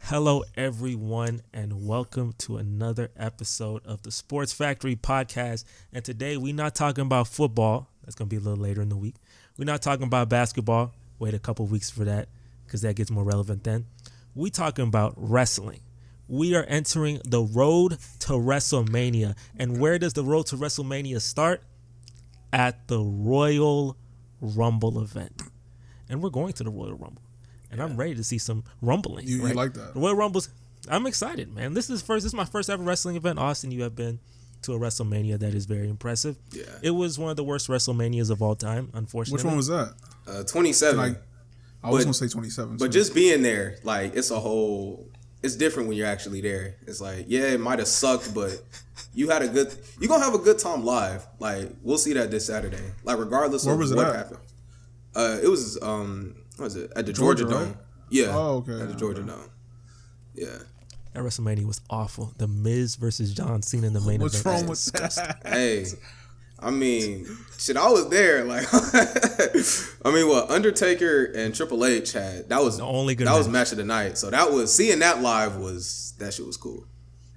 Hello, everyone, and welcome to another episode of the Sports Factory Podcast. And today, we're not talking about football. That's going to be a little later in the week. We're not talking about basketball. Wait a couple weeks for that because that gets more relevant then. We're talking about wrestling. We are entering the road to WrestleMania. And where does the road to WrestleMania start? At the Royal Rumble event. And we're going to the Royal Rumble. And I'm ready to see some rumbling. You like that? The Royal Rumbles. I'm excited, man. This is my first ever wrestling event. Austin, you have been to a WrestleMania that is very impressive. Yeah. It was one of the worst WrestleManias of all time, unfortunately. Which one was that? 27. I was going to say 27. But just being there, like, it's different when you're actually there. It's like, yeah, it might have sucked, but you're going to have a good time live. Like, we'll see that this Saturday. Like, regardless of what happened. It was, what was it? At the Georgia Dome. Right? Yeah. Oh, okay. At the Georgia Dome. Yeah. That WrestleMania was awful. The Miz versus John Cena in the main event. What's wrong with that? Hey, I mean, shit, I was there. Like, I mean, what Undertaker and Triple H had, that was the only good. That was match of the night. So seeing that live that shit was cool.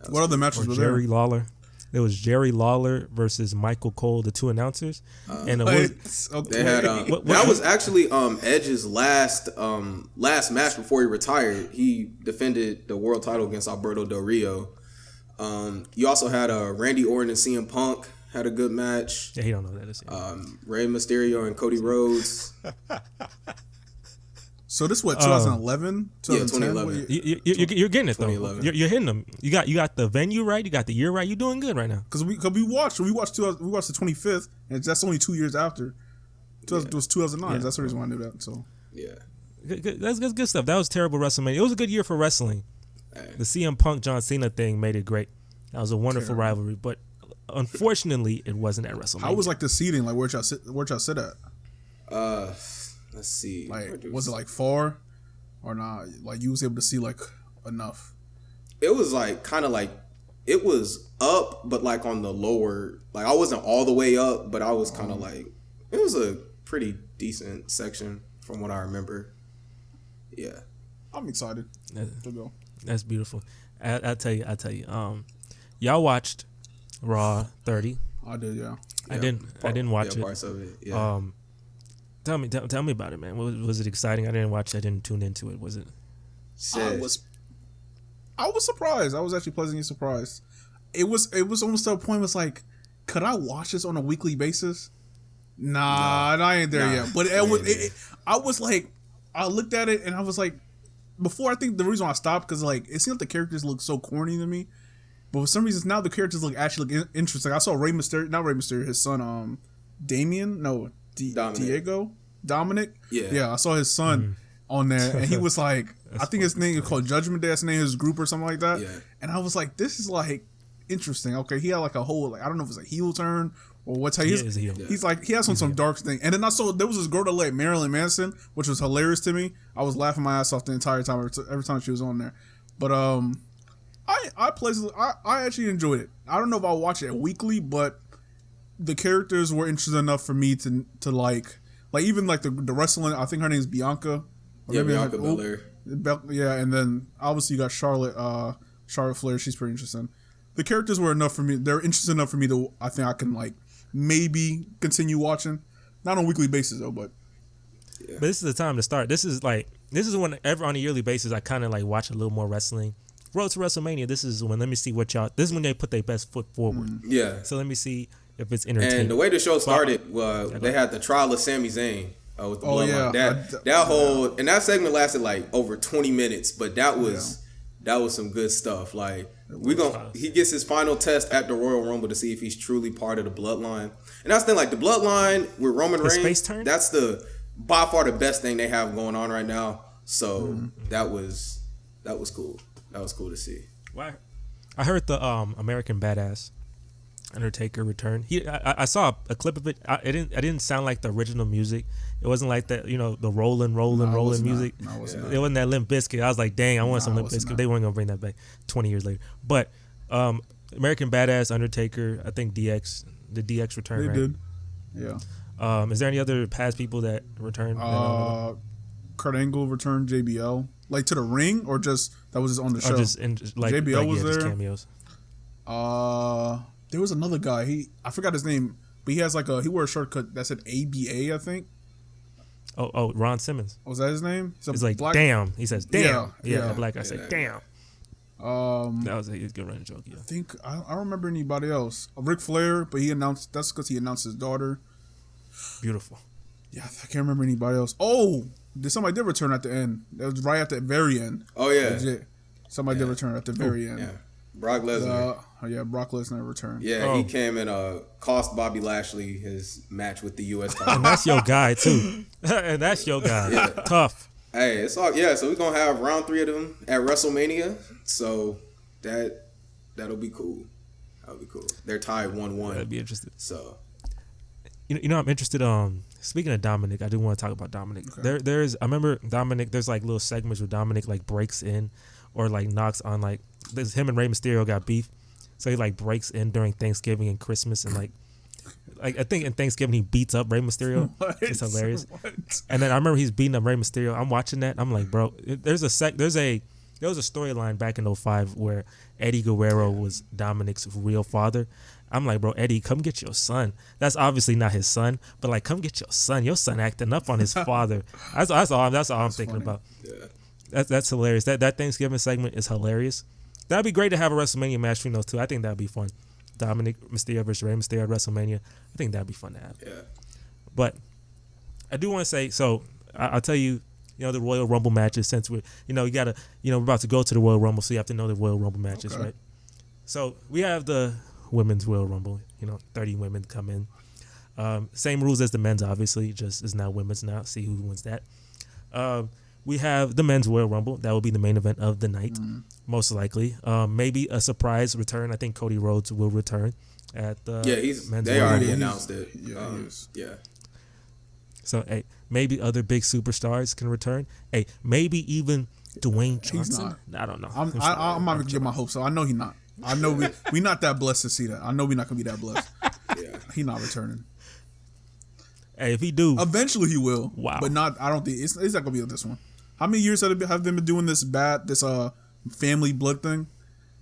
What other matches were there? Jerry Lawler. There was Jerry Lawler versus Michael Cole, the two announcers, and it was they had that was actually Edge's last match before he retired. He defended the world title against Alberto Del Rio. You also had Randy Orton and CM Punk had a good match. Yeah, he don't know that is. Rey Mysterio and Cody Rhodes. So this is what 2011, 2011. You're getting it though. You're hitting them. You got the venue right. You got the year right. You're doing good right now. Because we watched the 25th, and that's only 2 years after. It was 2009. Yeah. That's the reason why I knew that. So yeah, that's good stuff. That was terrible WrestleMania. It was a good year for wrestling. The CM Punk John Cena thing made it great. That was a wonderful rivalry, but unfortunately, it wasn't at WrestleMania. How was like the seating? Like where'd y'all sit at? Let's see. Like, was it like far or not? Like you was able to see like enough? It was like kind of like it was up, but like on the lower. Like I wasn't all the way up, but I was kind of like it was a pretty decent section from what I remember. Yeah, I'm excited to go. That's beautiful. I tell you. Y'all watched Raw 30. I did, yeah. I didn't watch it. Parts of it. Yeah. Tell me about it, man. Was it exciting? I didn't watch it. I didn't tune into it. Was it? I was surprised. I was actually pleasantly surprised. It was almost to a point where it's like, could I watch this on a weekly basis? Nah, I ain't there yet. But I was like, I looked at it and I was like, before I think the reason why I stopped because like it seemed like the characters look so corny to me, but for some reason now the characters look interesting. I saw not Rey Mysterio, his son, Dominic. Yeah, I saw his son on there, and he was like, I think his name is called Judgment Day. That's the name of his group or something like that. Yeah. And I was like, this is like interesting. Okay, he had like a whole I don't know if it's a heel turn or what's how he's heel. He's like he has some dark thing. And then I saw there was this girl that like Marilyn Manson, which was hilarious to me. I was laughing my ass off the entire time every time she was on there. But I actually enjoyed it. I don't know if I'll watch it weekly, but the characters were interesting enough for me to like even like the wrestling. I think her name is Bianca. Bianca Belair. Yeah, and then obviously you got Charlotte Flair. She's pretty interesting. The characters were enough for me. They're interesting enough for me to I think I can like maybe continue watching, not on a weekly basis though, but. Yeah. But this is the time to start. This is whenever on a yearly basis I kind of like watch a little more wrestling. Road to WrestleMania. This is when this is when they put their best foot forward. Yeah. So let me see if it's entertaining. And the way the show started, they had the trial of Sami Zayn with the bloodline. That whole and that segment lasted like over 20 minutes, but that was some good stuff. Like he gets his final test at the Royal Rumble to see if he's truly part of the bloodline. And that's the thing, like the bloodline with Roman Reigns. That's by far the best thing they have going on right now. So that was cool. That was cool to see. Why? I heard the American Badass Undertaker return. I saw a clip of it. It didn't sound like the original music. It wasn't like that, the rolling music. No, it wasn't. It wasn't that Limp Bizkit. I was like, dang, I want some Limp Bizkit. They weren't gonna bring that back 20 years later. But American Badass Undertaker, I think the DX returned. They did. Yeah. Is there any other past people that returned? Kurt Angle returned JBL like to the ring, or just that was just on the show? JBL was there. Cameos. There was another guy. I forgot his name, but he has he wore a shortcut that said ABA, I think. Oh, Ron Simmons. Was that his name? He's like, damn. He says, damn. Yeah. The black guy said, damn. That was a good running joke. Yeah. I think I don't remember anybody else. Ric Flair, but that's because he announced his daughter. Beautiful. Yeah, I can't remember anybody else. Oh, somebody did return at the end. That was right at the very end. Oh yeah, legit. Somebody did return at the very end. Yeah, Brock Lesnar. Brock Lesnar returned. Yeah, he came and cost Bobby Lashley his match with the U.S. title. And that's your guy too. And that's your guy. Yeah. Tough. Hey, it's all So we're gonna have round 3 of them at WrestleMania. So that'll be cool. That'll be cool. They're tied 1-1. That'd be interesting. So you know I'm interested. Speaking of Dominic, I do want to talk about Dominic. Okay. I remember Dominic. There's like little segments where Dominic like breaks in, or like knocks on like. There's him and Rey Mysterio got beef, so he like breaks in during Thanksgiving and Christmas and like I think in Thanksgiving he beats up Rey Mysterio. What? It's hilarious. What? And then I remember he's beating up Rey Mysterio. I'm watching that. I'm like, bro, there was a storyline back in 2005 where Eddie Guerrero was Dominic's real father. I'm like, bro, Eddie, come get your son. That's obviously not his son, but like, come get your son. Your son acting up on his father. That's all I'm thinking about. Yeah. That's hilarious. That Thanksgiving segment is hilarious. That'd be great to have a WrestleMania match between those two. I think that'd be fun. Dominic Mysterio versus Rey Mysterio at WrestleMania. I think that'd be fun to have. Yeah. But I do want to say, so I'll tell you, the Royal Rumble matches, since we're about to go to the Royal Rumble, so you have to know the Royal Rumble matches, right? So we have the Women's Royal Rumble, 30 women come in. Same rules as the men's, obviously, just is now women's now. See who wins that. We have the Men's Royal Rumble. That will be the main event of the night, most likely. Maybe a surprise return. I think Cody Rhodes will return at the Men's They Royal already Rumble. announced it. Yeah. So, hey, maybe other big superstars can return. Hey, maybe even Dwayne Johnson. I don't know. I'm not going to get my hopes up. I know he's not. I know we not that blessed to see that. I know we're not going to be that blessed. Yeah. He's not returning. Hey, if he do. Eventually he will. Wow. But I don't think, it's not going to be this one. How many years have they been doing this family blood thing?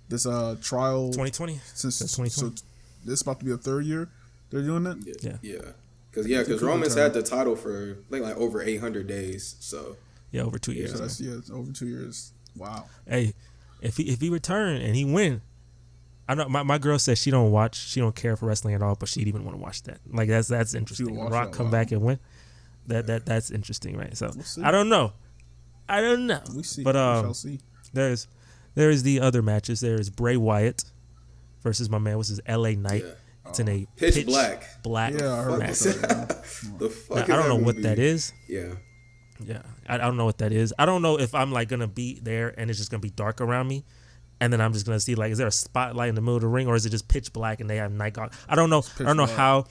This trial? 2020. Since 2020. So this is about to be the 3rd year they're doing that? Yeah. Because Roman's had the title for like over 800 days. So yeah, over 2 years. So that's it's over 2 years. Wow. Hey, if he return and he win, I know my girl says she don't care for wrestling at all, but she'd even want to watch that. Like that's interesting. Rock come back and win. That's interesting, right? So we'll I don't know. We see. But we shall see. There's the other matches. There's Bray Wyatt versus my man, which is LA Knight. Yeah. It's in a pitch black Yeah, I heard match. The fuck now, I don't know what that is. Yeah. I don't know what that is. I don't know if I'm like gonna be there and it's just gonna be dark around me, and then I'm just gonna see like, is there a spotlight in the middle of the ring, or is it just pitch black and they have night guard? I don't know. I don't know how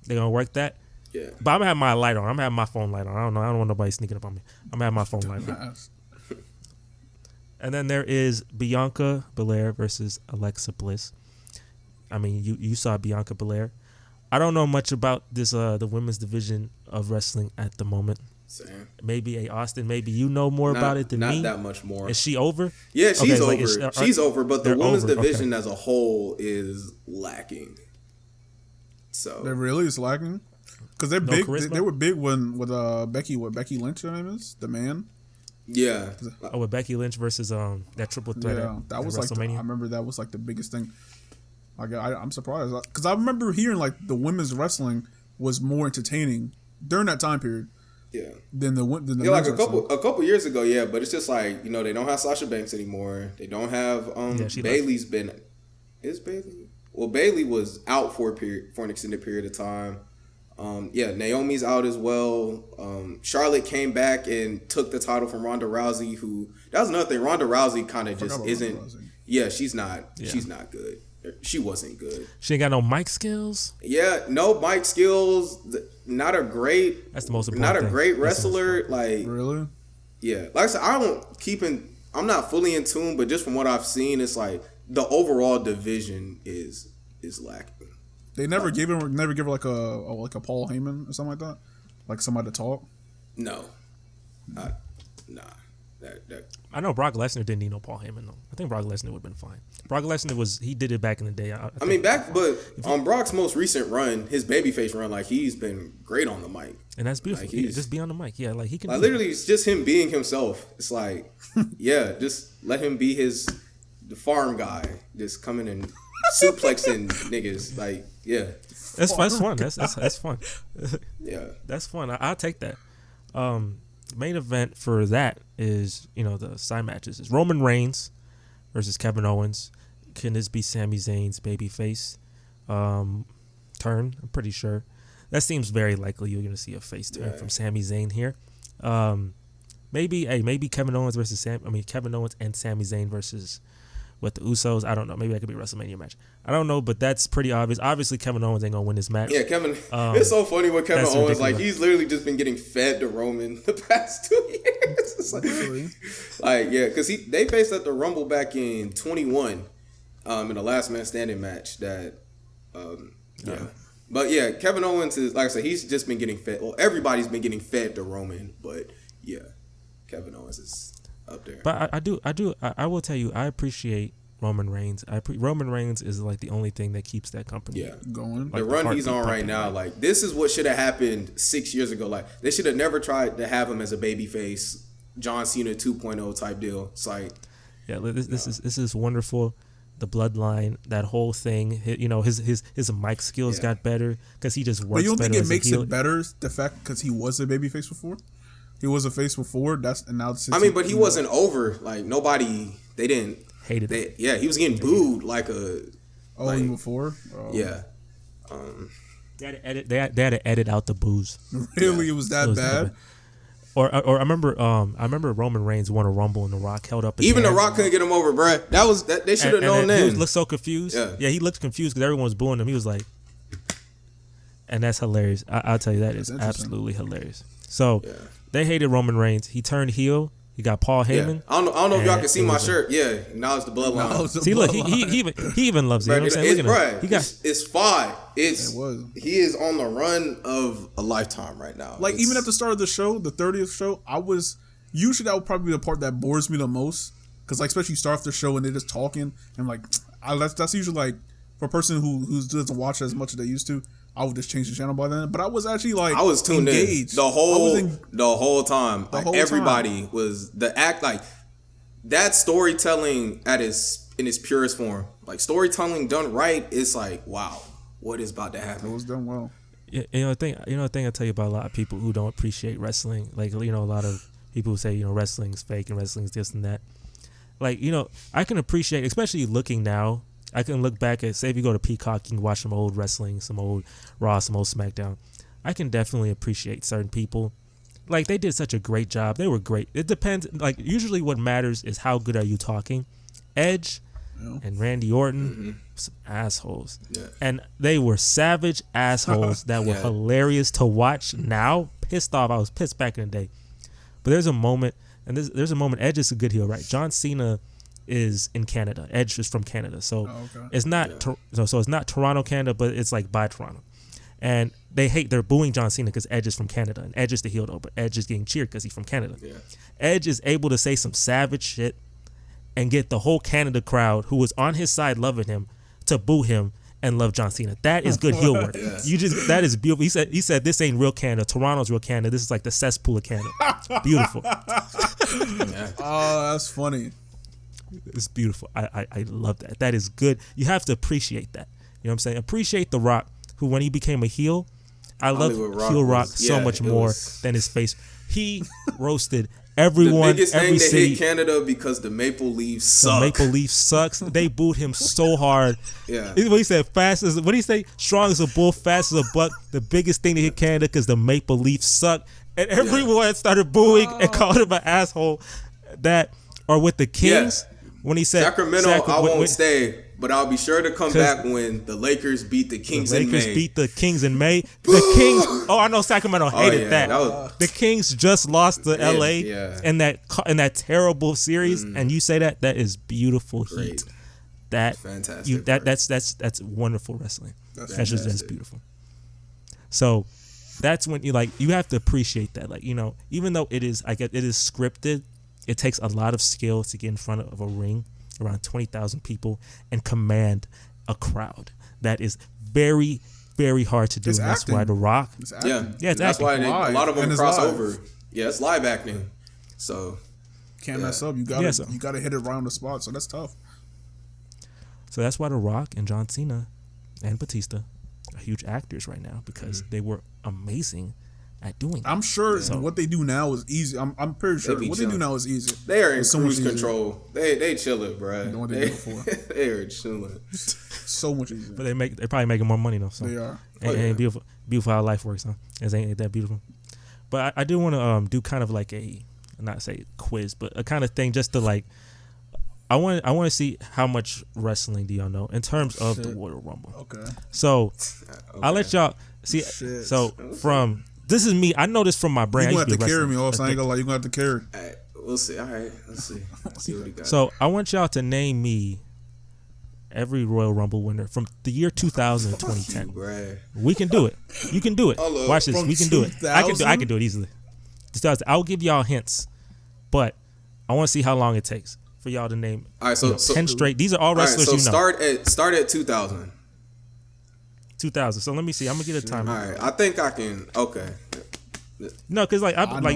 they're gonna work that. Yeah. But I'm gonna have my light on. I'm gonna have my phone light on. I don't know. I don't want nobody sneaking up on me. I'm gonna have my phone light on. And then there is Bianca Belair versus Alexa Bliss. I mean, you saw Bianca Belair. I don't know much about this the women's division of wrestling at the moment. Same. Maybe Austin. Maybe you know more about it than me. Not that much more. Is she over? Yeah, she's over. She's over, but the women's division as a whole is lacking. So they really is lacking because they're big. They were big when with Becky. What Becky Lynch her name is? The Man. Yeah. With Becky Lynch versus that triple threat. Yeah, that was like I remember that was like the biggest thing. I'm surprised because I remember hearing like the women's wrestling was more entertaining during that time period. Yeah. Than the like a couple years ago, yeah, but it's just like, they don't have Sasha Banks anymore. They don't have Bayley's left. Is Bayley? Well, Bayley was out for an extended period of time. Naomi's out as well. Charlotte came back and took the title from Ronda Rousey, that was another thing. Ronda Rousey kind of just isn't. Yeah, she's not. Yeah. She's not good. She wasn't good. She ain't got no mic skills. Yeah, no mic skills. Not a great. That's the most important. Not a great wrestler. Like really. Yeah, like I said, I'm not fully in tune, but just from what I've seen, it's like the overall division is lacking. They never gave her like a Paul Heyman or something like that, like somebody to talk. No. Nah. I know Brock Lesnar didn't need no Paul Heyman though. I think Brock Lesnar would have been fine. Brock Lesnar he did it back in the day. I mean, but on Brock's most recent run, his babyface run, like he's been great on the mic, and that's beautiful. Like, just be on the mic, yeah. Like he can. Like literally, it's just him being himself. It's like, yeah, just let him be the farm guy, just coming and suplexing niggas. Like, yeah, that's fun. That's fun. Yeah, that's fun. I'll take that. Main event for that is, the side matches is Roman Reigns versus Kevin Owens. Can this be Sami Zayn's babyface turn? I'm pretty sure. That seems very likely you're going to see a face turn from Sami Zayn here. Maybe Kevin Owens Kevin Owens and Sami Zayn versus with the Usos. I don't know. Maybe that could be a WrestleMania match. I don't know, but that's pretty obvious. Obviously, Kevin Owens ain't gonna win this match. Yeah, Kevin. It's so funny with Kevin Owens. Ridiculous. Like he's literally just been getting fed to Roman the past 2 years. It's because they faced at the Rumble back in 21, in the Last Man Standing match. But yeah, Kevin Owens is, like I said, he's just been getting fed. Well, everybody's been getting fed to Roman, but yeah, Kevin Owens is up there. But I will tell you, I appreciate Roman Reigns. Roman Reigns is like the only thing that keeps that company going. Like the run he's on right now, like this is what should have happened 6 years ago. Like they should have never tried to have him as a babyface, John Cena 2.0 type deal. It's like, this is wonderful. The bloodline, that whole thing, his mic skills got better because he just works. But you don't think it makes it better the fact because he was a babyface before? He was a face before. But he wasn't over. Like nobody, they didn't hated it. Yeah, he was getting booed like a. Even before. Yeah. They had to edit out the boos. Really, it was that bad. Or I remember Roman Reigns won a Rumble and The Rock held up his Even hand. The Rock couldn't get him over, bruh. They should have known then. He looked so confused. Yeah, he looked confused because everyone was booing him. He was like, and that's hilarious. I'll tell you, that is absolutely hilarious. So they hated Roman Reigns. He turned heel. He got Paul Heyman. I don't know if y'all can see my shirt. Yeah, now it's the bloodline. See, look, he even loves it. You know what I'm saying? Look at him. It's fine. He is on the run of a lifetime right now. Like even at the start of the show, the 30th show, usually that would probably be the part that bores me the most because like especially you start off the show and they're just talking and like that's usually like for a person who doesn't watch as much as they used to. I would just change the channel by then, but I was actually like I was tuned engaged. In the whole time. Everybody was that storytelling in its purest form. Like storytelling done right, it's like wow, what is about to happen? It was done well. Yeah, the thing I tell you about a lot of people who don't appreciate wrestling, like a lot of people who say wrestling is fake and wrestling is this and that. Like I can appreciate, especially looking now. I can look back at, say, if you go to Peacock, you can watch some old wrestling, some old Raw, some old SmackDown. I can definitely appreciate certain people. Like, they did such a great job. They were great. It depends. Like, usually what matters is how good are you talking. Edge and Randy Orton, some assholes. Yeah. And they were savage assholes that were hilarious to watch now. Pissed off. I was pissed back in the day. But there's a moment, and there's a moment, Edge is a good heel, right? John Cena is in Canada. Edge is from Canada, so it's not so it's not Toronto, Canada, but it's like by Toronto. And they're booing John Cena because Edge is from Canada, and Edge is the heel though, but Edge is getting cheered because he's from Canada. Yeah. Edge is able to say some savage shit and get the whole Canada crowd who was on his side loving him to boo him and love John Cena. That is good heel work. That is beautiful. He said this ain't real Canada. Toronto's real Canada. This is like the cesspool of Canada. Beautiful. Oh, that's funny. It's beautiful. I love that. That is good. You have to appreciate that. You know what I'm saying? Appreciate The Rock, who when he became a heel, I love heel Rock so much more than his face. He roasted everyone, the biggest every thing city. They hit Canada because the Maple Leafs suck. The Maple Leafs sucks. They booed him so hard. Yeah. What he said, what did he say? Strong as a bull, fast as a buck. The biggest thing to hit Canada because the Maple Leafs suck. And everyone started booing and called him an asshole. Or with the Kings. When he said Sacramento, I won't stay, but I'll be sure to come back when the Lakers beat the Kings in May. The Lakers beat the Kings in May. The Kings. I know Sacramento hated that. The Kings just lost to LA in that terrible series, and you say that is beautiful heat. That fantastic. That's wonderful wrestling. That's beautiful. So that's when you have to appreciate that. Even though it is scripted, it takes a lot of skill to get in front of a ring around 20,000 people and command a crowd. That is very, very hard to do. And that's why The Rock. It's that's why a lot of them cross over. Yeah, it's live acting. So can't mess up. You gotta hit it right on the spot. So that's tough. So that's why The Rock and John Cena and Batista are huge actors right now, because they were amazing at doing that. I'm sure what they do now is easy. I'm pretty sure what they do now is easy. They are in cruise control. They chilling, bro. You know what they did before. They are chilling. So much easier. But they're probably making more money though. So. They are. And beautiful how life works, huh? It ain't that beautiful. But I do want to do kind of like not say quiz, but a kind of thing just to like. I want to see how much wrestling do y'all know in terms of the Royal Rumble. Okay. So I'll let y'all see. So from this is me. I know this from my brain. You gonna have to carry me, also. I ain't gonna lie. You gonna have to carry. All right, we'll see. All right, let's see. See what he got. So I want y'all to name me every Royal Rumble winner from the year 2000 to 2010. We can do it. You can do it. Watch this. We can do it. I can do it easily. I'll give y'all hints, but I want to see how long it takes for y'all to name. All right, so 10 straight. These are all wrestlers you know. Start at 2000. 2000. So let me see. I'm gonna get a timer. All right, I think I can. Okay. No, because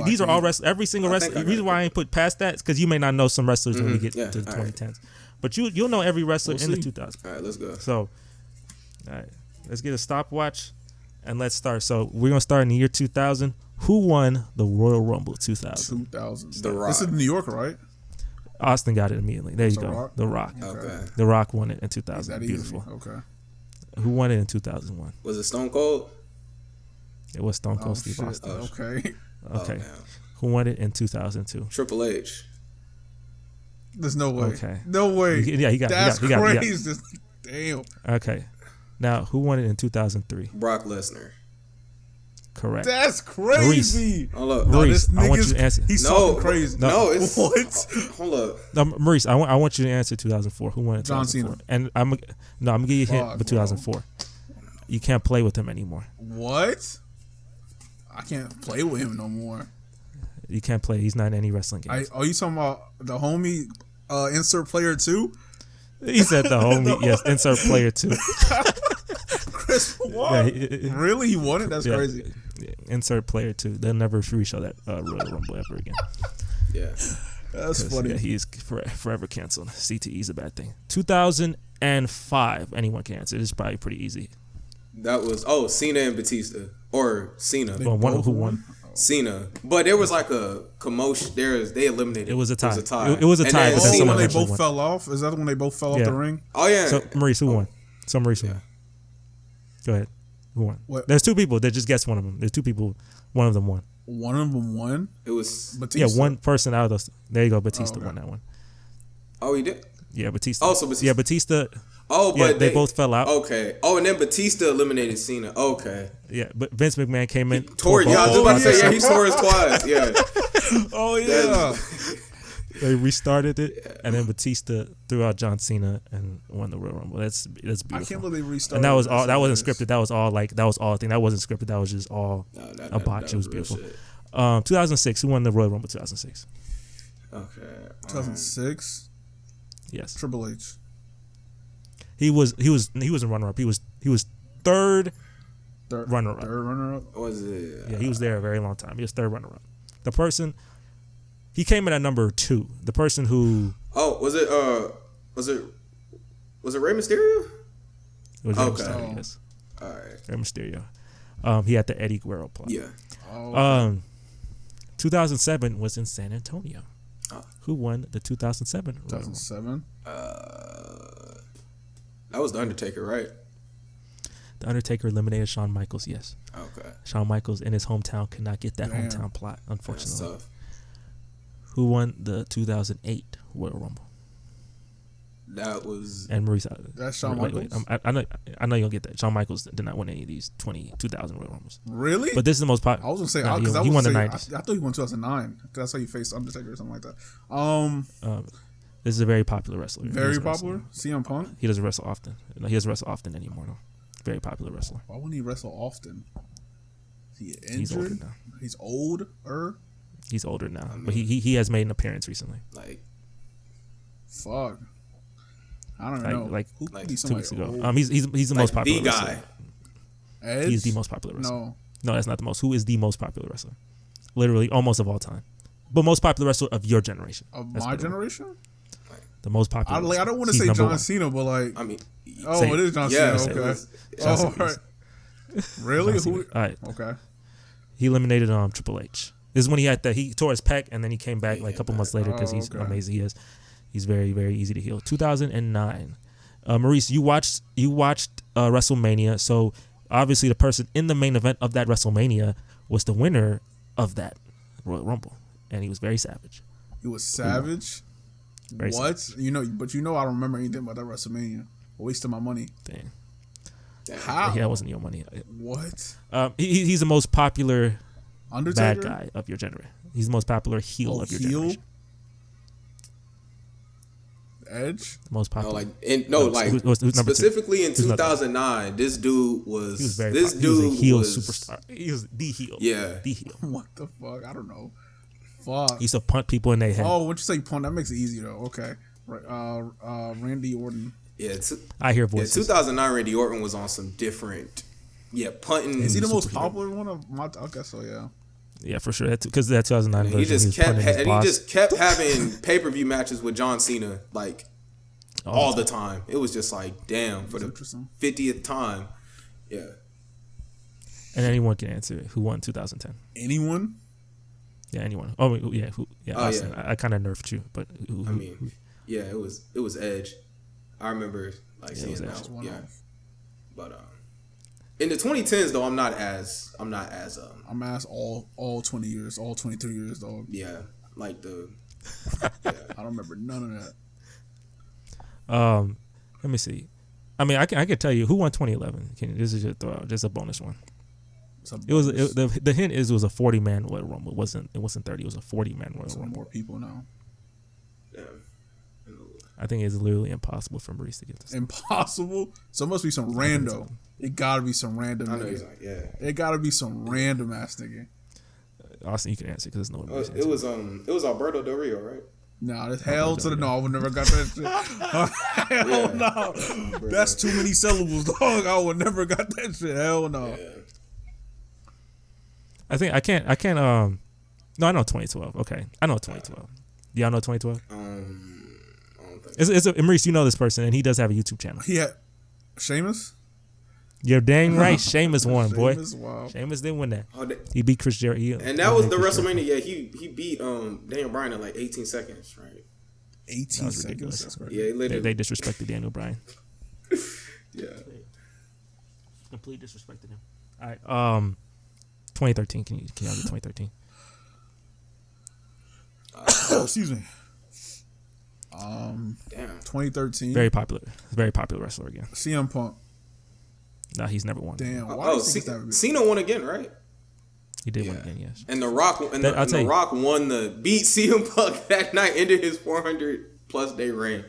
these are all wrestlers. Every single wrestler. The reason why I ain't put past that is because you may not know some wrestlers when we get to the 2010s, right. But you'll know every wrestler in the 2000s. All right, let's go. So, all right, let's get a stopwatch and let's start. So we're gonna start in the year 2000. Who won the Royal Rumble 2000? 2000. The Rock. This is New York, right? Austin got it immediately. There you go. Rock? The Rock. Okay. The Rock won it in 2000. Beautiful. Easy? Okay. Who won it in 2001? Was it Stone Cold? It was Stone Cold Steve shit. Austin. Okay. Okay. Who won it in 2002? Triple H. There's no way. Okay. No way. Yeah, he got That's it. crazy. Damn. Okay. Now, who won it in 2003? Brock Lesnar. Correct. That's crazy. Hold up. Maurice, I want you to answer. He's talking crazy. No, it's what? Hold up. No, Maurice, I want you to answer 2004. Who won it? John 2004? Cena. And I'm gonna give you a hint for 2004. You can't play with him anymore. What? I can't play with him no more. You can't play. He's not in any wrestling games. Are you talking about the homie insert player 2? He said the homie. Yes, insert player 2. Chris won. Yeah, really? He won it? That's crazy. Insert player 2. They'll never reshow that Royal Rumble ever again. Yeah. That's funny. Yeah, he's forever canceled. CTE is a bad thing. 2005. Anyone can answer. It's probably pretty easy. That was Cena and Batista, or Cena. Who won? Cena, but there was like a commotion. They eliminated. It was a tie. It was a tie. But then when they both fell off. Is that when they both fell off the ring? Oh yeah. So Maurice, who won? Maurice won. Go ahead. Who won? What? There's two people that just guessed one of them. There's two people. One of them won. One of them won. It was Batista. Yeah, one person out of those. There you go. Batista won that one. Oh, he did. Yeah, Batista. Oh, so Batista. Yeah, Batista. Oh, but they both fell out. Okay. Oh, and then Batista eliminated Cena. Okay. Yeah, but Vince McMahon came in. I was about to say, he tore his quads. Yeah. Oh yeah. They restarted it, and then Batista threw out John Cena and won the Royal Rumble. That's beautiful. I can't believe they restarted. And that was all. That wasn't scripted. That was all a thing. That wasn't scripted. That was just all a botch. It was beautiful. 2006. Who won the Royal Rumble? 2006. Okay. 2006. Yes. Triple H. He was a runner up. He was third runner up. Third runner up. Was it? Yeah, he was there a very long time. He was third runner up. The person he came in at number 2. The person who was it Rey Mysterio? It was Rey Mysterio, yes. All right. Rey Mysterio. He had the Eddie Guerrero plot. Yeah. 2007 was in San Antonio. Who won the 2007? 2007. That was The Undertaker, right? The Undertaker eliminated Shawn Michaels, yes. Okay. Shawn Michaels in his hometown could not get that hometown plot, unfortunately. That's tough. Who won the 2008 Royal Rumble? That was... And Maurice. That's Shawn Michaels? I know you're going to get that. Shawn Michaels did not win any of these 2000 Royal Rumbles. Really? But this is the most popular. I was going to say... he won the 90s. I thought he won 2009. Because that's how you faced Undertaker or something like that. This is a very popular wrestler. Very popular? CM Punk? He doesn't wrestle often. No, he doesn't wrestle often anymore, though. Very popular wrestler. Why wouldn't he wrestle often? He injured? He's older now. He's older? He's older now. But he has made an appearance recently. Like, fuck. I don't know. Like 2 weeks ago. Old? He's the most popular the guy. wrestler. Edge? He's the most popular wrestler. No, that's not the most. Who is the most popular wrestler? Literally, almost of all time. But most popular wrestler of your generation. Of my generation? The most popular. I don't want to say John Cena, but like, I mean, it is John Cena. Okay. All right. Really? Who? All right. Okay. He eliminated Triple H. This is when he tore his pec and then he came back like a couple months later because he's amazing. He's very, very easy to heal. 2009. Maurice, you watched WrestleMania, so obviously the person in the main event of that WrestleMania was the winner of that Royal Rumble, and he was very savage. He was savage. Very what? savage. I don't remember anything about that WrestleMania. Wasting my money. Dang. How? Yeah, that wasn't your money. What? He's the most popular Undertaker? bad guy of your generation. He's the most popular heel of your generation. Edge? The most popular. Specifically in 2009, this dude was. He was very. He was a heel superstar. He was the heel. Yeah, the heel. What the fuck? I don't know. Fuck. He used to punt people in their head. Oh, when you say punt, that makes it easy though. Okay. Randy Orton. Yeah, I hear voices. 2009, Randy Orton was on some different. Yeah, punting. Is he the most popular one of my? I guess so. Yeah. Yeah, for sure. Because that 2009 version, he just kept having pay-per-view matches with John Cena like all the time. It was just like, damn, for the 50th time. Yeah. And anyone can answer it. Who won 2010? Anyone? Yeah, anyone. Oh, yeah. Who? Yeah, oh, Austin. yeah. I kind of nerfed you, but who? Yeah, it was Edge. I remember seeing that. Yeah, but in the 2010s though, I'm asked all 20 years, all 23 years, dog. Yeah, like the. Yeah. I don't remember none of that. Let me see. I mean, I can tell you who won 2011. This is just a bonus one. The hint is it was a 40-man Royal Rumble. It wasn't 30. It was a 40-man Royal Rumble. More people now. Yeah. I think it's literally impossible for Maurice to get this. Impossible? So it must be some rando. It gotta be some random. I know he's like, yeah. It gotta be some random ass nigga. Austin, you can answer because there's no one. It was Alberto Del Rio, right? Nah, that's hell to the no. I would never got that shit. Hell no. That's too many syllables, dog. I would never got that shit. Hell no. Yeah. I can't. No, I know 2012. Okay, I know 2012. Do y'all know 2012? I don't think. Maurice, you know this person, and he does have a YouTube channel. Yeah, Sheamus. You're dang right. Sheamus won, boy. Wow. Sheamus didn't win that. He beat Chris Jericho. And that was the WrestleMania. Yeah, he beat Daniel Bryan in like 18 seconds, right? 18 seconds. That's crazy. Yeah, they disrespected Daniel Bryan. Yeah. Completely disrespected him. All right. 2013. Can y'all do 2013? Excuse me. Damn. 2013. Very popular wrestler again. CM Punk. No, he's never won. Damn. Cena won again, right? He did win again, yes. And The Rock Rock won beat CM Punk that night, ended his 400+ day reign.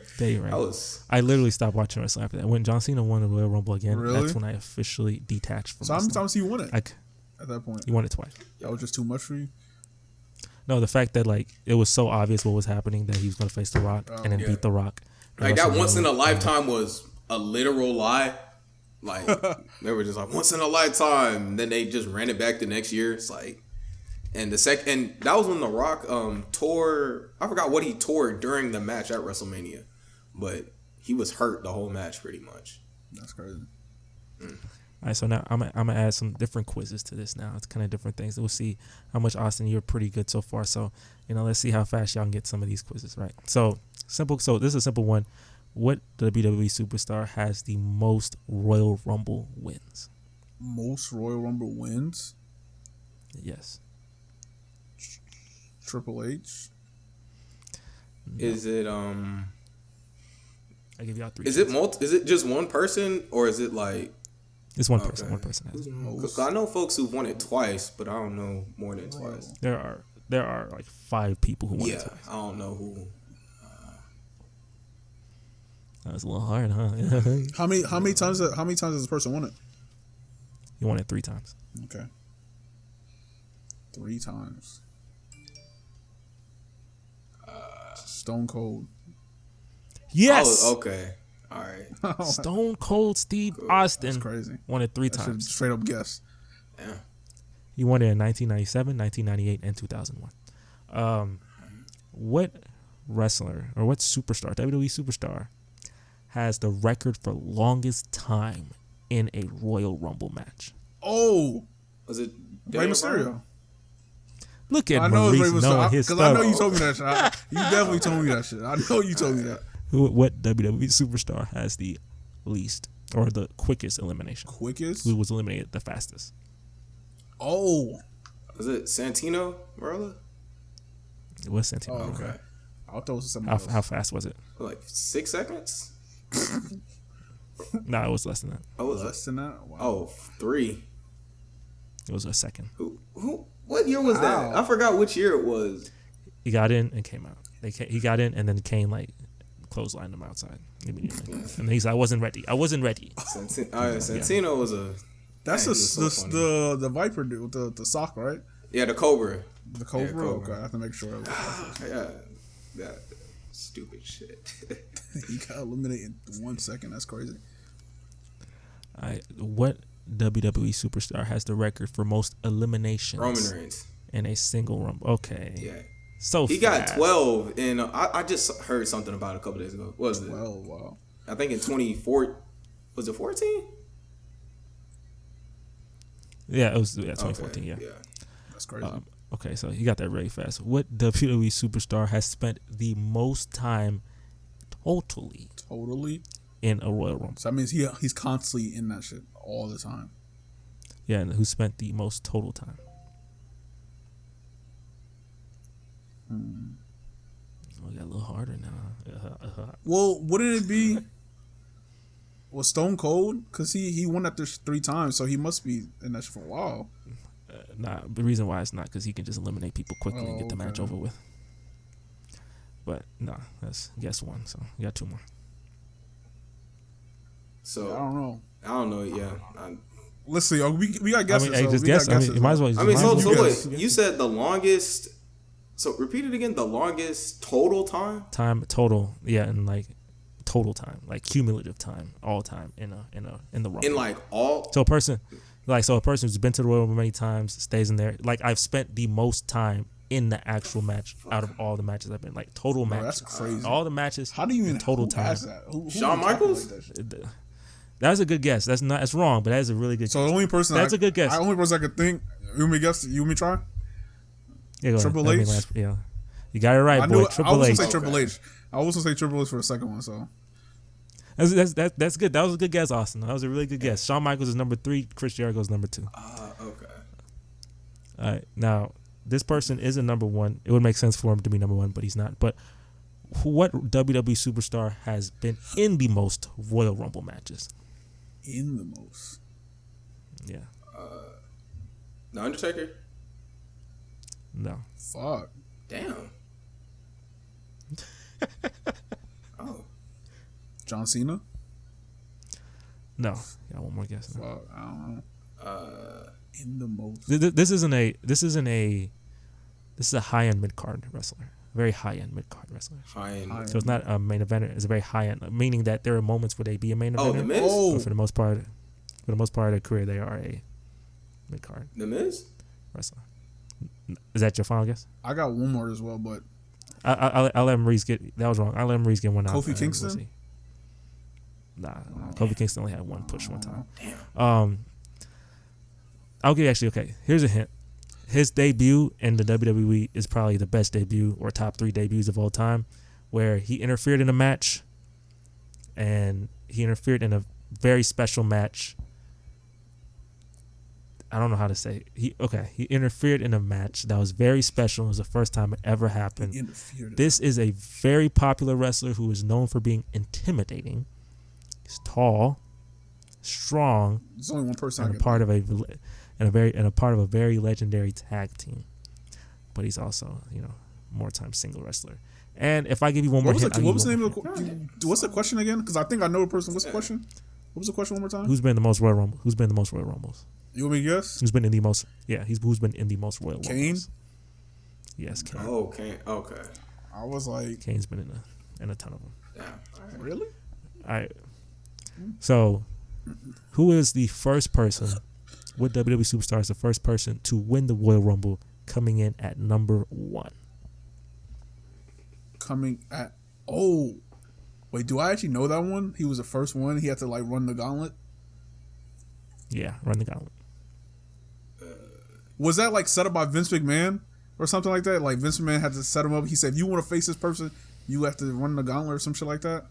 I literally stopped watching wrestling after that. When John Cena won the Royal Rumble again, really? That's when I officially detached from wrestling. So how many times you won it? At that point, you won it twice. That was just too much for you. No, the fact that like it was so obvious what was happening that he was going to face The Rock and then beat The Rock. Like that once in a lifetime was a literal lie. Like they were just like once in a lifetime. Then they just ran it back the next year. It's like, and that was when The Rock tore. I forgot what he tore during the match at WrestleMania, but he was hurt the whole match pretty much. That's crazy. All right, so now I'm gonna add some different quizzes to this. Now it's kind of different things. We'll see how much, Austin, you're pretty good so far. So let's see how fast y'all can get some of these quizzes right. So simple. So this is a simple one. What WWE superstar has the most Royal Rumble wins? Most Royal Rumble wins? Yes. Triple H. No. Is it I give y'all three. Is it just one person or is it like? It's one person. One person has it. Cause I know folks who've won it twice, but I don't know more than twice. There are like 5 people who won it twice. I don't know who. That was a little hard, huh? How many times has this person won it? He won it 3 times. Okay. 3 times. Stone Cold. Yes. Oh, okay. All right. Stone Cold Steve Austin. That's crazy. Won it 3 times. Straight up guess. Yeah. He won it in 1997, 1998, and 2001. What wrestler or what superstar, WWE superstar, has the record for longest time in a Royal Rumble match? Oh, was it Rey Mysterio? Look at Maurice knowing his stuff. Because I know you told me that shit. You definitely told me that shit. I know you told me that. What WWE superstar has the least or the quickest elimination? Quickest? Who was eliminated the fastest? Oh. Was it Santino Marella? It was Santino. Oh, okay. I thought it was something else. How fast was it? Like 6 seconds? No, it was less than that. Oh, was less than that? Wow. Oh, 3. It was a second. Who? What year was that? I forgot which year it was. He got in and came out. He got in and then Kane clotheslined him outside immediately. And he's like, I wasn't ready. Santino was a. That's the Viper dude with the sock, right? Yeah, the Cobra. The Cobra? Yeah, Cobra. Okay, I have to make sure. Yeah, that stupid shit. He got eliminated in 1 second. That's crazy. What WWE superstar has the record for most eliminations? Roman Reigns. In a single Rumble. Okay. Yeah. So he got 12, and I just heard something about it a couple days ago. What was it? 12, wow. I think in 2014. Was it 14? Yeah, it was 2014, yeah. That's crazy. Okay, so he got that really fast. What WWE superstar has spent the most time totally in a Royal Rumble? So that means he's constantly in that shit all the time. Yeah, and who spent the most total time? Oh, it got a little harder now. Well, wouldn't it be Stone Cold? Because he won that 3 times, so he must be in that shit for a while. Nah, the reason why it's not because he can just eliminate people quickly and get the match over with. But nah, that's guess 1. So you got 2 more. So I don't know. Yeah. Let's see. We got guesses. I mean, just guess. You might as well. So wait. You said the longest. So repeat it again. The longest total time. Time total. Yeah, and total time, cumulative time, all time in the Rumble. In all. So a person who's been to the Royal Rumble many times stays in there. I've spent the most time in the actual match out of all the matches I've been. Total matches. That's crazy. All the matches. How do you even total time? That? Shawn Michaels. That's a good guess. That's wrong, but that is a really good guess. So the only person that's a good guess. The only person I could think. You want me guess? You want me try? Yeah, go Triple ahead. H. Yeah, you got it right, boy. Triple H. I was gonna say Triple H. I was gonna say Triple H for the second one. So that's good. That was a good guess, Austin. That was a really good guess. Shawn Michaels is number 3. Chris Jericho is number 2. Okay. All right. Now this person isn't number 1. It would make sense for him to be number 1, but he's not. But what WWE superstar has been in the most Royal Rumble matches? In the most. Yeah. The Undertaker. No. Fuck. Damn. Oh. John Cena. No. Got one more guess. Fuck. I don't know. In the most. This is a high end mid card wrestler. Very high end mid card wrestler. High end. So it's not a main eventer. It's a very high end, meaning that there are moments where they be a main eventer. Oh, The Miz. But for the most part of their career, they are a mid card. The Miz. Wrestler. Is that your final guess? I got one more as well, but I'll let Maurice get. That was wrong. I'll let Maurice get one out. Kofi Kingston. Nah, Kofi Kingston only had one push one time. Damn. I'll give you okay. Here's a hint. His debut in the WWE is probably the best debut or top 3 debuts of all time, where he interfered in a match, and he interfered in a very special match. I don't know how to say it. He interfered in a match that was very special. It was the first time it ever happened. This is a very popular wrestler who is known for being intimidating. He's tall, strong. There's only one person and a part of a very legendary tag team. But he's also, more time single wrestler. And if I give you one more hint, what was the name of what's the question again? Because I think I know the person. What's the question? What was the question one more time? Who's been the most Royal Rumble? Who's been the most Royal Rumbles? You want me to guess? Who's been in the most? Yeah, who's been in the most Royal Kane? Rumbles? Yes, Kane. Oh, Kane. Okay. I was like, Kane's been in a ton of them. Yeah. Really? All right. So, who is the first person? What WWE superstar is the first person to win the Royal Rumble, coming in at number 1? Wait, do I actually know that one? He was the first one. He had to like run the gauntlet. Yeah, run the gauntlet. Was that like set up by Vince McMahon or something like that? Like Vince McMahon had to set him up. He said, if you want to face this person, you have to run the gauntlet or some shit like that.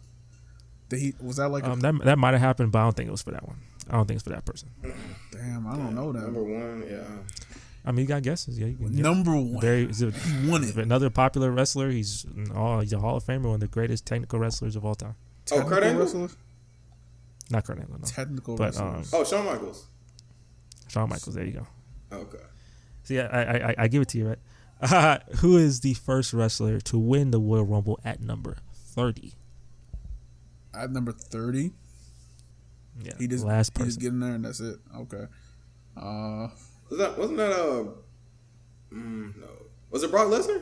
Was that like that might have happened, but I don't think it was for that one. I don't think it's for that person. Damn, I don't know that. Number 1, yeah. I mean, you got guesses. Yeah, you can number 1. He won it. Another popular wrestler. He's a Hall of Famer, one of the greatest technical wrestlers of all time. Kurt Angle? Not Kurt Angle, no. Technical wrestlers. Shawn Michaels. Shawn Michaels, there you go. Okay. See, I give it to you, right? Who is the first wrestler to win the Royal Rumble at number 30? At number 30? Yeah, he just get in there and that's it. Okay. Wasn't that no. Was it Brock Lesnar?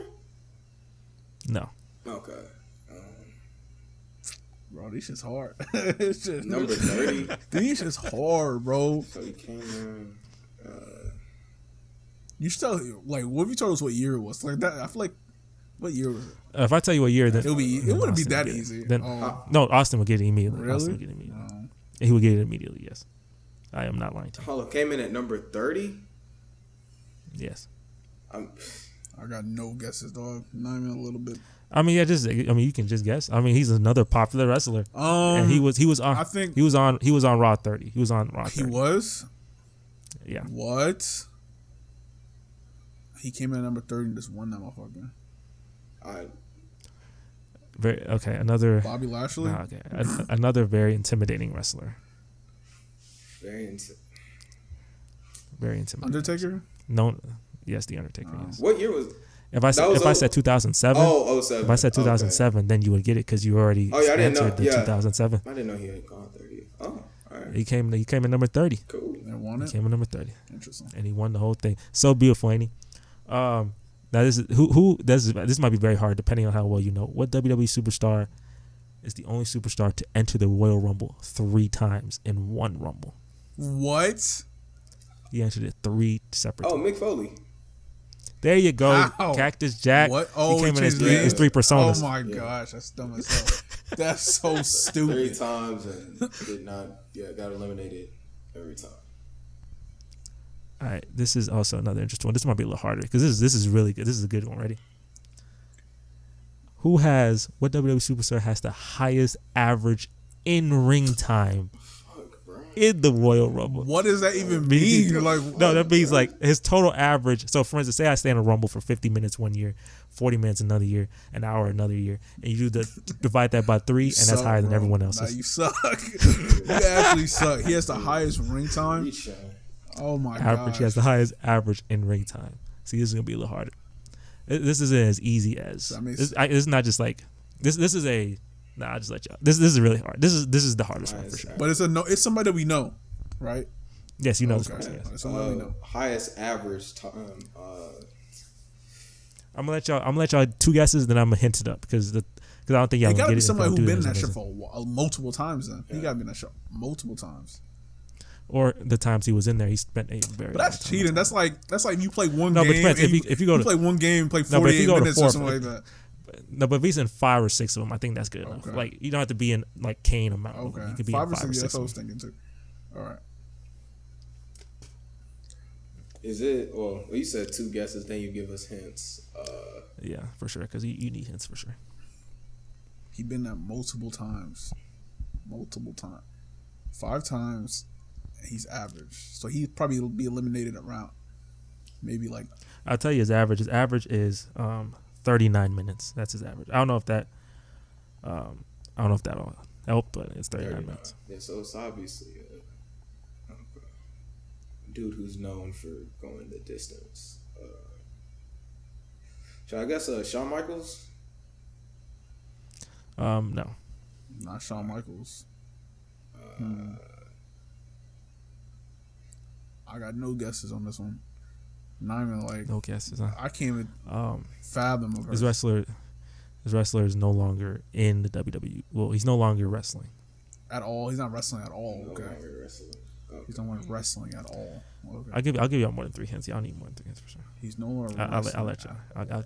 No. Okay. Bro, this shit's hard. Number 30. These shit's hard, bro. So he came in. You still like? What if you told us what year it was? Like that, I feel like. What year was it? If I tell you what year, then it wouldn't be that easy. Then, no, Austin would get it immediately. Really? Austin would get it immediately. He would get it immediately. Yes, I am not lying to you. Hold on, came in at number 30. Yes. I got no guesses, dog. Not even a little bit. I mean, you can just guess. I mean, he's another popular wrestler. And he was on. I think he was on Raw 30. He was on Raw 30. He was. Yeah. What? He came in at number 30 and just won that motherfucker. Another Bobby Lashley. Okay, another very intimidating wrestler. Very intimidating. Undertaker. No, yes, the Undertaker. Yes. What year was? If I said 2007, if I said 2007, then you would get it because you already answered the 2007. I didn't know he had gone 30. Oh, all right. He came in number 30. Cool. And won it. He came in number 30. Interesting. And he won the whole thing. So beautiful, ain't he? Now this might be very hard depending on how well you know. What WWE superstar is the only superstar to enter the Royal Rumble 3 times in one Rumble? What? He entered it 3 separate times. Mick Foley. There you go. Ow. Cactus Jack. What? He came in as 3 personas. Oh my gosh, that's dumb as hell. That's so stupid. 3 times and got eliminated every time. All right, this is also another interesting one. This might be a little harder because this is really good. This is a good one. Ready? What WWE superstar has the highest average in-ring time in the Royal Rumble? What does that even mean? No, that means like his total average. So, for instance, say I stay in a Rumble for 50 minutes one year, 40 minutes another year, an hour another year, and you divide that by 3, and that's higher than everyone else's. You suck. You actually suck. He has the highest ring time. Oh my god! He has the highest average in ring time. See, this is gonna be a little harder. This isn't as easy as. It's not just like this. This is a. Nah, I just let y'all. This is really hard. This is the hardest one for sure. But it's somebody that we know, right? Yes, you know this person. Yes. It's somebody we know. Highest average time. I'm gonna let y'all 2 guesses, then I'm gonna hint it up because I don't think y'all gonna get it. It gotta be somebody who's been in that shit for multiple times. Then he gotta be in that show multiple times. Or the times he was in there, he spent a very. But that's cheating. That's like you play one game. No, but depends. If you play one game, play 48 minutes or something like that. No, but if he's in 5 or 6 of them, I think that's good enough. Like you don't have to be in like Kane amount. Okay, you could be 5 in 5 or 6. That's what I was thinking too. All right. Is it? Well, you said 2 guesses, then you give us hints. Yeah, for sure, because you need hints for sure. He been there multiple times. 5 times. He's average, so he'd probably be eliminated around maybe like. I'll tell you his average. His average is 39 minutes. That's his average. I don't know if that all helped, but it's 39 minutes. Yeah, so it's obviously a dude who's known for going the distance. So I guess Shawn Michaels. No, not Shawn Michaels. I got no guesses on this one. Not even like no guesses. Huh? I can't even fathom of her. His wrestler is no longer in the WWE. Well, he's no longer wrestling at all. He's not wrestling at all. No okay. longer wrestling. Okay. He's not wrestling at all. Okay. I'll give y'all more than 3 hints. Y'all need more than 3 hints for sure. He's no longer. I'll let y'all.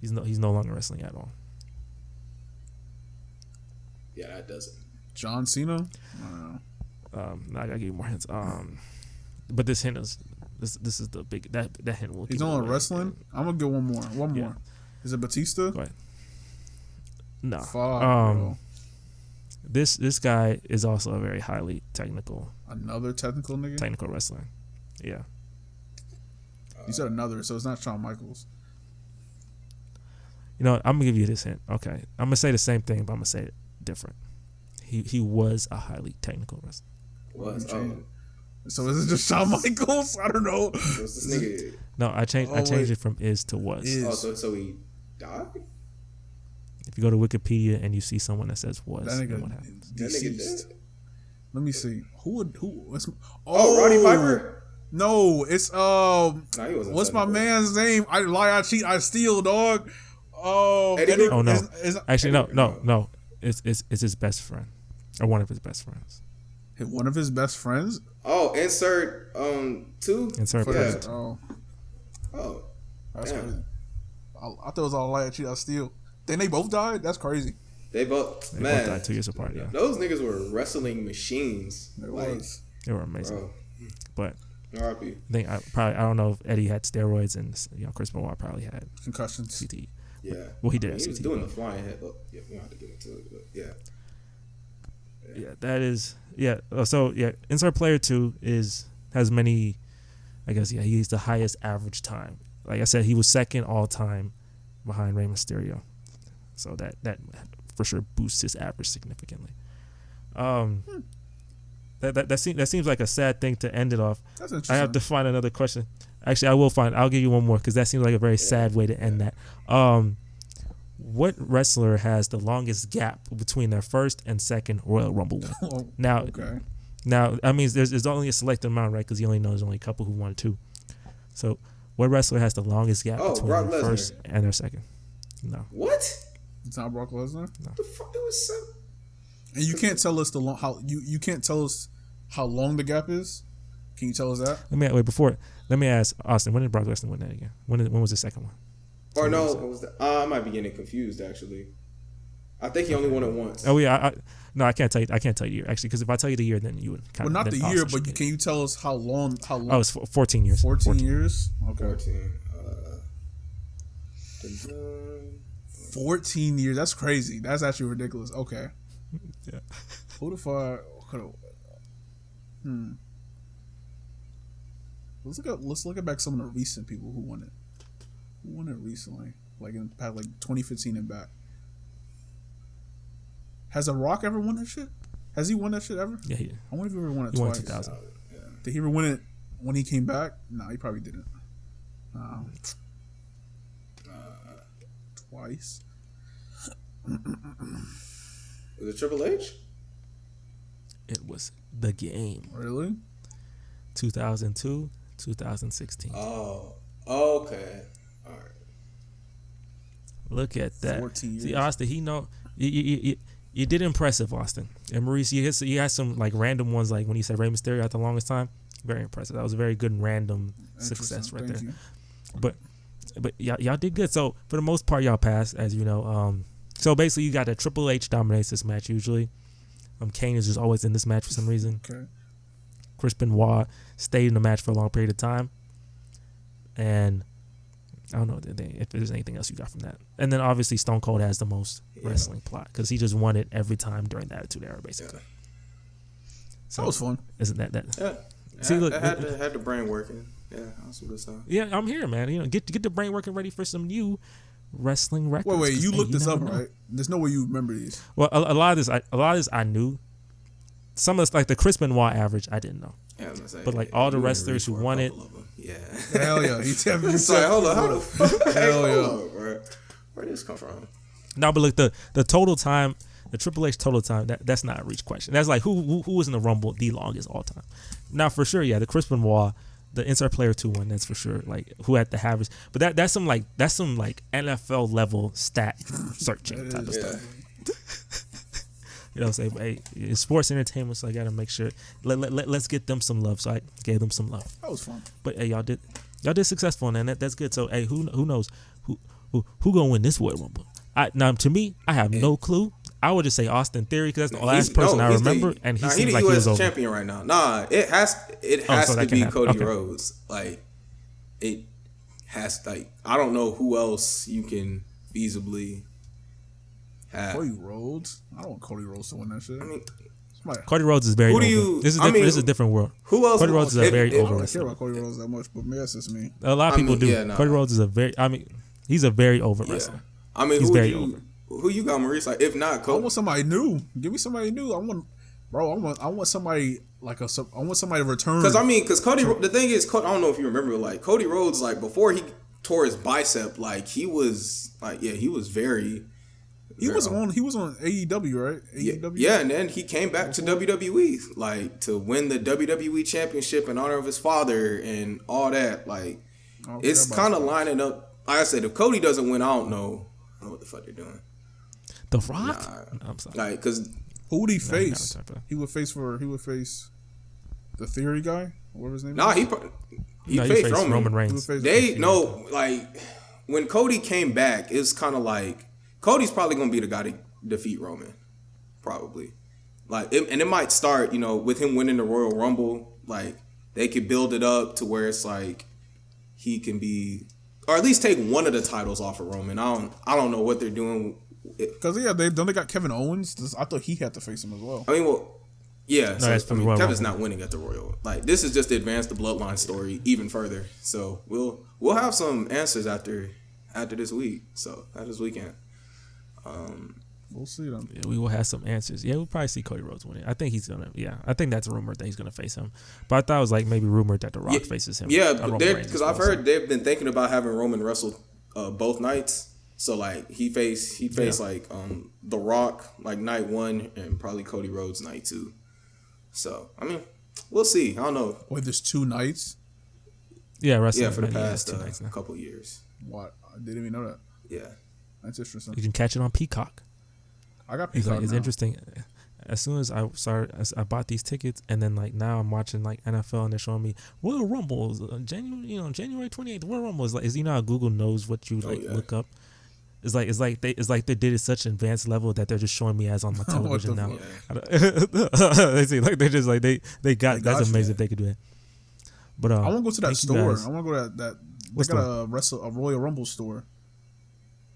He's no longer wrestling at all. Yeah, that doesn't. John Cena. I don't know. I gotta give you more hints. But this hint is this is the big that hint will. He's no longer wrestling. I'm gonna get one more. One more. Is it Batista? Go ahead. No. Fuck, bro. This guy is also a very highly technical. Another technical nigga? Technical wrestler. Yeah. You said another, so it's not Shawn Michaels. You know what? I'm gonna give you this hint. Okay. I'm gonna say the same thing, but I'm gonna say it different. He was a highly technical wrestler. So is it just Shawn Michaels? I don't know. So it's this nigga. No, I changed it from is to was. So he died? If you go to Wikipedia and you see someone that says was, that nigga, what happens? Deceased. Let me see. Who? Roddy Piper? No, it's what's my technical. Man's name? I lie, I cheat, I steal, dog. Eddie. Oh no! Actually, no. It's his best friend, or one of his best friends. One of his best friends. Oh, insert 2. Insert player 2. Oh, that's crazy. I thought it was all lie, I cheat, I steal. Then they both died. That's crazy. They both died 2 years apart. Yeah, those niggas were wrestling machines. They were amazing. Bro. But R.I.P. I don't know if Eddie had steroids and Chris Benoit probably had concussions. CTE. Yeah. Well, he did. He was doing the flying head. Oh, yeah, we don't have to get into it, but yeah. Yeah, that is. Yeah. So yeah, insert player 2 has many. I guess he's the highest average time. Like I said, he was second all time behind Rey Mysterio. So that for sure boosts his average significantly. That seems like a sad thing to end it off. That's interesting. I have to find another question. Actually, I'll give you one more because that seems like a very sad way to end that. What wrestler has the longest gap between their first and second Royal Rumble win? Now, I mean, there's only a selected amount, right? Because you only know there's only a couple who won 2. So, what wrestler has the longest gap between their first and their second? No. What? It's not Brock Lesnar. No. The fuck? It was so. And you can't tell us you can't tell us how long the gap is. Can you tell us that? Let me ask Austin. When did Brock Lesnar win that again? When was the second one? Or no, what was that? I might be getting confused actually. I think he only won it once. Oh yeah, I can't tell you. I can't tell you the year actually, because if I tell you the year, then you would kind of. Well, not the year, but can you tell us how long? Oh, it's 14 years. 14 years. Okay. 14 years. That's crazy. That's actually ridiculous. Okay. Yeah. Who the fuck? Let's look at back some of the recent people who won it. Who won it recently? Like in the past, like 2015 and back. Has The Rock ever won that shit? Has he won that shit ever? Yeah, I wonder if he ever won it he twice. Won 2000. Yeah. Did he ever win it when he came back? No, he probably didn't. Twice. Was it Triple H? It was The Game. Really? 2002, 2016. Oh, okay. All right. Look at that. 14 years. See, Austin, you did impressive, Austin. And Maurice, you had some like random ones, like when you said Rey Mysterio at the longest time. Very impressive. That was a very good random success right there. But y'all did good. So for the most part, y'all passed, as you know. So basically, you got that Triple H dominates this match usually. Kane is just always in this match for some reason. Okay. Chris Benoit stayed in the match for a long period of time. And I don't know if there's anything else you got from that. And then obviously Stone Cold has the most wrestling plot because he just won it every time during the Attitude Era, basically. Yeah. So that was fun. Isn't that? Yeah. See, look, I had the brain working. Yeah, that was some good stuff. Yeah, I'm here, man. Get the brain working ready for some new wrestling records. Wait, you looked this up, right? There's no way you remember these. Well, a lot of this I knew. Some of this, like the Chris Benoit average, I didn't know. Yeah, I was gonna say, but like all the wrestlers who won it. Yeah. Hell yeah. He definitely said, hold on, how the fuck? Hell yeah. Bro. Where did this come from? No, but look, the total time the Triple H total time, that's not a reach question. That's like who was in the Rumble the longest all time. Now for sure, yeah, the Chris Benoit, the Insert Player 2 one, that's for sure. Like who had the average, but that's some NFL level stat searching type of stuff. You know what I'm saying? But, hey, it's sports entertainment, so I gotta make sure let's get them some love. So I gave them some love. That was fun. But hey, y'all did successful, and that's good. So hey, who knows who gonna win this Royal Rumble? Now to me, I have no clue. I would just say Austin Theory because that's the last person I remember, and he seems like he was over. champion right now. Nah, it has to be Cody Rhodes. Like it has. Like I don't know who else you can feasibly have. Cody Rhodes. I don't want Cody Rhodes to win that shit. I mean, Cody Rhodes is very over. This is a different world. Who else? Cody Rhodes is a very over. I don't care about Cody Rhodes that much, but maybe that's just me. A lot of people do. Yeah, nah. Cody Rhodes is he's a very over wrestler. I mean, he's very over. Who you got, Maurice? Like, if not, Cody. I want somebody new. Give me somebody new. I want somebody I want somebody to return. Because Cody. The thing is, I don't know if you remember, like Cody Rhodes, like before he tore his bicep, like he was very. He was on AEW, right? AEW? Yeah, and then he came back to WWE, like to win the WWE Championship in honor of his father and all that. Like, it's kind of lining up. Like I said, if Cody doesn't win, I don't know what the fuck they're doing. The Rock? Nah. I'm sorry. Like, cause who would he face? He would face the Theory guy, whatever his name. Nah, is. he faced Roman Reigns. Like when Cody came back, it's kind of like Cody's probably gonna be the guy to defeat Roman, probably. Like, and it might start, with him winning the Royal Rumble. Like, they could build it up to where it's like he can be, or at least take one of the titles off of Roman. I don't know what they're doing. Because they got Kevin Owens. I thought he had to face him as well. Yeah. No, Kevin's not winning at the Royal. Like, this is just to advance the bloodline story even further. So we'll have some answers after this week. So after this weekend. We'll see them. Yeah, we will have some answers. Yeah, we'll probably see Cody Rhodes winning. I think he's gonna. Yeah, I think that's a rumor that he's gonna face him. But I thought it was like maybe rumored that The Rock faces him. Yeah, because I've heard they've been thinking about having Roman wrestle both nights. So like he faced like The Rock like night 1 and probably Cody Rhodes night 2. So I mean, we'll see. I don't know. Wait, there's 2 nights? Yeah, wrestling. Yeah, for the past couple years. What? I didn't even know that. Yeah, that's interesting. You can catch it on Peacock. I got Peacock. It's interesting. As soon as I bought these tickets, and then like now I'm watching like NFL, and they're showing me Royal Rumble, January 28th. Royal Rumble is how Google knows what you look up. It's like they did it such an advanced level that they're just showing me as on my television now. They see like they're just like they got that's amazing if they could do that. But I want to go to that store. I want to go to that. They got a Royal Rumble store.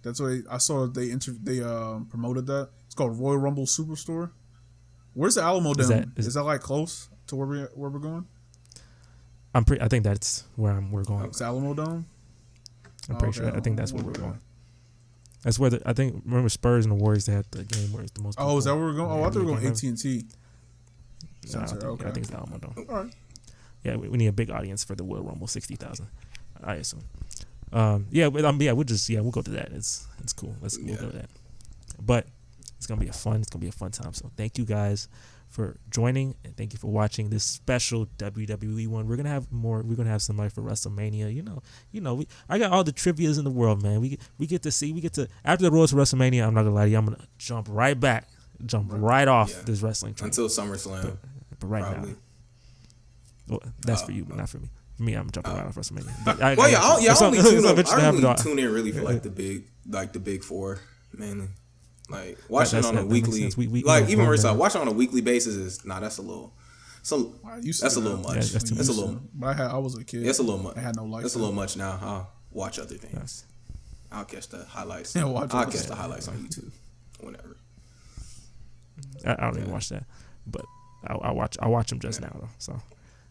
That's what I saw. They promoted that. It's called Royal Rumble Superstore. Where's the Alamo Dome? Is that like close to where we're going? I think that's where we're going. It's Alamo Dome. I'm pretty sure. I think that's where we're going. That's where remember Spurs and the Warriors, they had the game where it's the most. Oh, is that where we're going? Oh, I thought we were going AT&T. No, I think it's the Alamo Dome. All right. Yeah, we need a big audience for the Royal Rumble, 60,000, I assume. We'll go to that. It's cool. We'll go to that. But it's gonna be a fun time. So thank you guys for joining, and thank you for watching this special WWE one. We're gonna have more. We're gonna have somebody for WrestleMania. I got all the trivias in the world, man. We get to after the road to WrestleMania. I'm not gonna lie to you. I'm gonna jump right off this wrestling train until SummerSlam. But right probably. Now, well, that's for you, but not for me. For me, I'm jumping right off WrestleMania. But I only tune in really for like the big 4 mainly. Like watching on a weekly, even where it's like watching on a weekly basis is that's a little. So that's a little much. Yeah, that's a little. But I was a kid. That's a little much. I had no life. That's a little much now. I'll watch other things. Yes. I'll catch the highlights. Yeah, I'll catch the highlights on YouTube. Whenever. I don't even watch that, but I watch them just now though. So,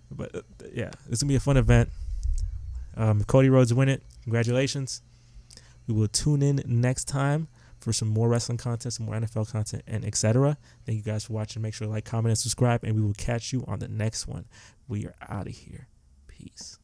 but it's gonna be a fun event. If Cody Rhodes win it, congratulations. We will tune in next time for some more wrestling content, some more NFL content, and etc. Thank you guys for watching. Make sure to like, comment, and subscribe, and we will catch you on the next one. We are out of here. Peace.